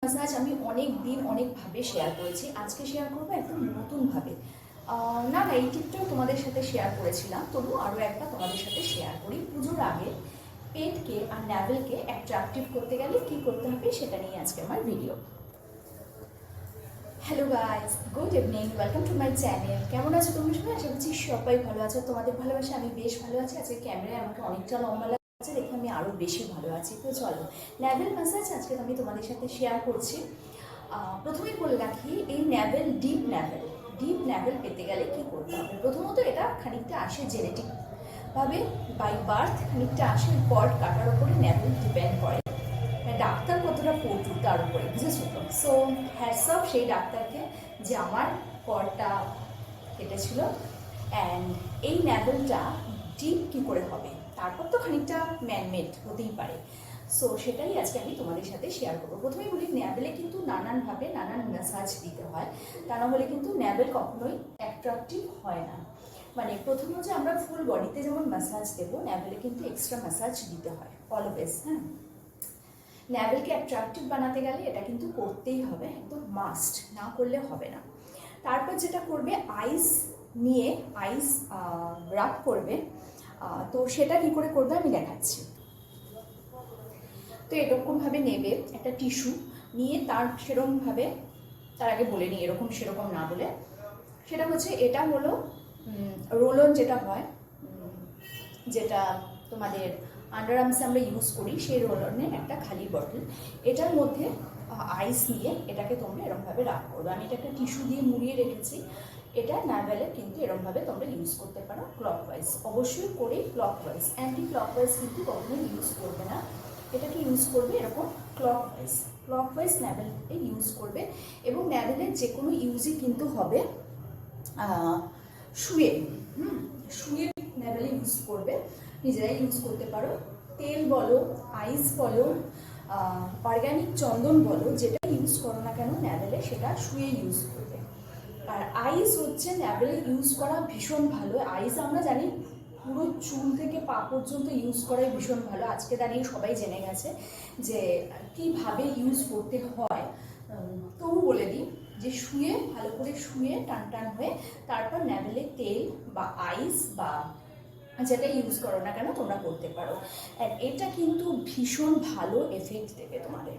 Massage আমি অনেক দিন অনেকভাবে শেয়ার করেছি, আজকে শেয়ার করবো একদম নতুনভাবে। না এই টিপটাও তোমাদের সাথে শেয়ার করেছিলাম, তবু আরও একটা তোমাদের সাথে শেয়ার করি। পুজোর আগে পেটকে আর ন্যাভেলকে অ্যাট্রাকটিভ করতে গেলে কি করতে হবে সেটা নিয়ে আজকে আমার video. Hello guys, good evening, welcome to my channel. কেমন আছো তোমরা সবাই? আশা করছি সবাই ভালো আছো। তোমাদের ভালোবাসা আমি বেশ ভালো আছি। আজকে ক্যামেরায় আমাকে অনেকটা লম্বা লাগছে, দেখে আমি আরও বেশি ভালো আছি। তো চলো, ন্যাভেল ম্যাসাজ আজকে আমি তোমাদের সাথে শেয়ার করছি। প্রথমেই বলে রাখি, এই ন্যাভেল ডিপ ন্যাভেল পেতে গেলে কি করতে হবে। প্রথমত এটা খানিকটা আসে জেনেটিক ভাবে, বাই বার্থ খানিকটা আসে, কর্ড কাটার উপরে ন্যাভেল ডিপেন্ড করে, ডাক্তার কতটা পড়তো তার উপরে, বুঝেছো তো। সো হ্যাটস অফ সেই ডাক্তারকে যে আমার কর্ডটা কেটেছিল। অ্যান্ড এই ন্যাভেলটা ডিপ কী করে হবে, তারপর তো খানিকটা ম্যানমেড হতেই পারে। সো সেটাই আজকে আমি তোমাদের সাথে শেয়ার করবো। প্রথমেই বলি, ন্যাভেলে কিন্তু নানানভাবে নানান ম্যাসাজ দিতে হয়, তা না হলে কিন্তু ন্যাভেল কখনোই অ্যাট্রাকটিভ হয় না। মানে প্রথম হচ্ছে আমরা ফুল বডিতে যেমন ম্যাসাজ দেবো, ন্যাভেলে কিন্তু এক্সট্রা ম্যাসাজ দিতে হয় অলওয়েজ। হ্যাঁ, ন্যাভেলকে অ্যাট্রাকটিভ বানাতে গেলে এটা কিন্তু করতেই হবে, একদম মাস্ট, না করলে হবে না। তারপর যেটা করবে, আইস নিয়ে আইস রাব করবে। তো সেটা কী করে করবে আমি দেখাচ্ছি। তো এরকমভাবে নেবে একটা টিস্যু নিয়ে, তার সেরকমভাবে, তার আগে বলে নিই এরকম সেরকম না বলে, সেটা হচ্ছে, এটা হলো রোলন যেটা হয়, যেটা তোমাদের আন্ডার আর্মসে আমরা ইউজ করি, সেই রোলনের একটা খালি বটল। এটার মধ্যে আইস নিয়ে এটাকে তোমরা এরকমভাবে রাখ করবে। আমি এটা একটা টিস্যু দিয়ে মুড়িয়ে রেখেছি। এটা ন্যাভেলে কিন্তু এরকমভাবে তোমরা ইউজ করতে পারো ক্লকওয়াইজ, অবশ্যই করে ক্লকওয়াইজ, অ্যান্টি ক্লকওয়াইজ কিন্তু কখনোই ইউজ করবে না। এটাকে ইউজ করবে এরকম ক্লকওয়াইজ ন্যাভেলকে ইউজ করবে। এবং ন্যাভেলের যে কোনো ইউজই কিন্তু হবে শুয়ে, শুয়ে ন্যাভেলে ইউজ করবে। নিজেরাই ইউজ করতে পারো, তেল বলো, আইস বলো, অর্গ্যানিক চন্দন বলো, যেটা ইউজ করো না কেন ন্যাভেলে, সেটা শুয়ে ইউজ করবে। আর আইস হচ্ছে ন্যাভেলে ইউজ করা ভীষণ ভালো। আইস আমরা জানি পুরো চুল থেকে পা পর্যন্ত ইউজ করাই ভীষণ ভালো। আজকে দাঁড়িয়ে সবাই জেনে গেছে যে কীভাবে ইউজ করতে হয়। তবু বলে দিই যে শুয়ে, ভালো করে শুয়ে টান টান হয়ে, তারপর ন্যাভেলে তেল বা আইস বা যেটা ইউজ করো না কেন তোমরা করতে পারো। আর এটা কিন্তু ভীষণ ভালো এফেক্ট দেবে তোমাদের,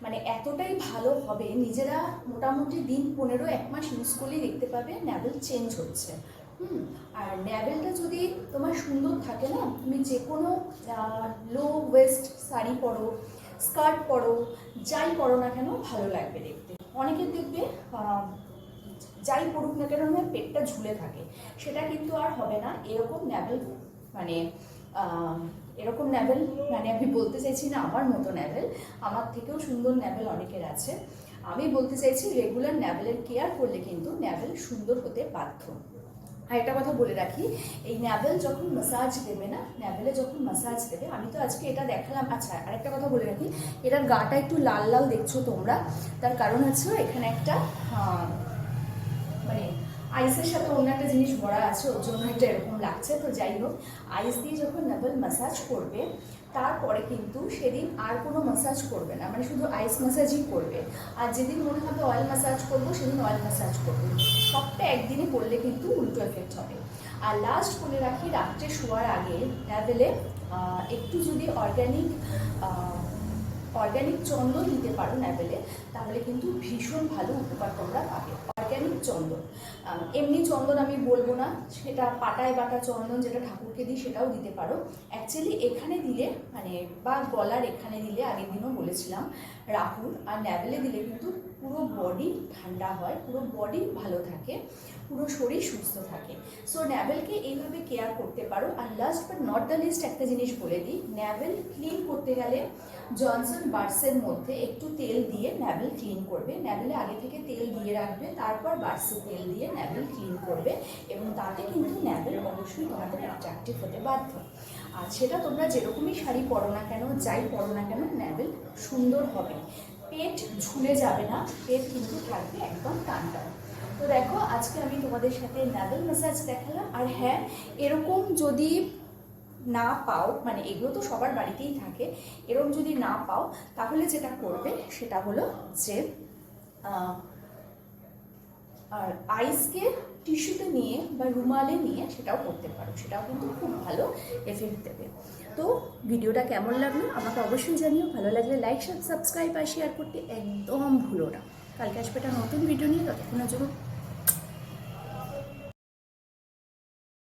মানে এতটাই ভালো হবে, নিজেরা মোটামুটি দিন 15-1 মাস ইউজ করলেই দেখতে পাবে ন্যাভেল চেঞ্জ হচ্ছে। আর ন্যাভেলটা যদি তোমার সুন্দর থাকে না, তুমি যে কোনো লো ওয়েস্ট শাড়ি পরো, স্কার্ট পরো, যাই পরো না কেন ভালো লাগবে দেখতে। অনেকের দেখবে যাই পড়ুক না কেন আমার পেটটা ঝুলে থাকে, সেটা কিন্তু আর হবে না এরকম ন্যাভেল। মানে এরকম ন্যাভেল, মানে আমি বলতে চাইছি না আমার মতো ন্যাভেল, আমার থেকেও সুন্দর ন্যাভেল অনেকের আছে। আমি বলতে চাইছি রেগুলার ন্যাভেলের কেয়ার করলে কিন্তু ন্যাভেল সুন্দর হতে বাধ্য। আর একটা কথা বলে রাখি, এই ন্যাভেল যখন ম্যাসাজ দেবে না, ন্যাভেলে যখন ম্যাসাজ দেবে, আমি তো আজকে এটা দেখালাম। আচ্ছা, আরেকটা কথা বলে রাখি, এটার গাটা একটু লাল লাল দেখছো তোমরা, তার কারণ হচ্ছে এখানে একটা মানে আইসের সাথে অন্য একটা জিনিস ভরা আছে, ওর জন্য এটা এরকম লাগছে। তো যাই হোক, আইস দিয়ে যখন ন্যাভেল ম্যাসাজ করবে, তারপরে কিন্তু সেদিন আর কোনো ম্যাসাজ করবে না, মানে শুধু আইস ম্যাসাজই করবে। আর যেদিন মনে হবে অয়েল ম্যাসাজ করবো, সেদিন অয়েল ম্যাসাজ করবে। সবটা একদিনে করলে কিন্তু উল্টো এফেক্ট হবে। আর লাস্ট বলে রাখি, রাত্রে শোয়ার আগে ন্যাভেলে একটু যদি অর্গ্যানিক চন্দন দিতে পারো ন্যাভেলে, তাহলে কিন্তু ভীষণ ভালো উপকার তোমরা পাবে। অর্গ্যানিক চন্দন, এমনি চন্দন আমি বলবো না, সেটা পাটায় বাটা চন্দন যেটা ঠাকুরকে দিই সেটাও দিতে পারো। অ্যাকচুয়ালি এখানে দিলে, মানে বা গলার এখানে দিলে, আগের দিনও বলেছিলাম রাহুল, আর ন্যাভেলে দিলে কিন্তু পুরো বডি ঠান্ডা হয়, পুরো বডি ভালো থাকে, পুরো শরীর সুস্থ থাকে। সো ন্যাভেলকে এইভাবে কেয়ার করতে পারো। আর last but not the least একটা জিনিস বলে দিই, ন্যাভেল ক্লিন করতে গেলে জনসন বার্সের মধ্যে একটু তেল দিয়ে ন্যাভেল ক্লিন করবে। ন্যাভেলে আগে থেকে তেল দিয়ে রাখবে, তারপর বার্সে তেল দিয়ে ন্যাভেল ক্লিন করবে, এবং তাতে কিন্তু ন্যাভেল অবশ্যই তোমাদের অ্যাট্রাকটিভ হতে বাধ্য। আর সেটা তোমরা যেরকমই শাড়ি পরো না কেন, যাই পরো না কেন, ন্যাভেল সুন্দর হবে, পেট ঝুলে যাবে না, পেট কিন্তু থাকবে একদম টান টান। তো দেখো, আজকে আমি তোমাদের সাথে ন্যাভেল ম্যাসাজ দেখালাম। আর হ্যাঁ, এরকম যদি না পাও, মানে এগুলো তো সবার বাড়িতেই থাকে, এরকম যদি না পাও তাহলে যেটা করবে সেটা হলো যে আর আইসকে টিস্যুতে নিয়ে বা রুমালে নিয়ে সেটাও করতে পারো, সেটাও কিন্তু খুব ভালো এফেক্ট দেবে। তো ভিডিওটা কেমন লাগলো আমাকে অবশ্যই জানিও, ভালো লাগলে লাইক সাবস্ক্রাইব আর শেয়ার করতে একদম ভুলো না। কালকে আসবে একটা নতুন ভিডিও নিয়ে, ততক্ষণের জন্য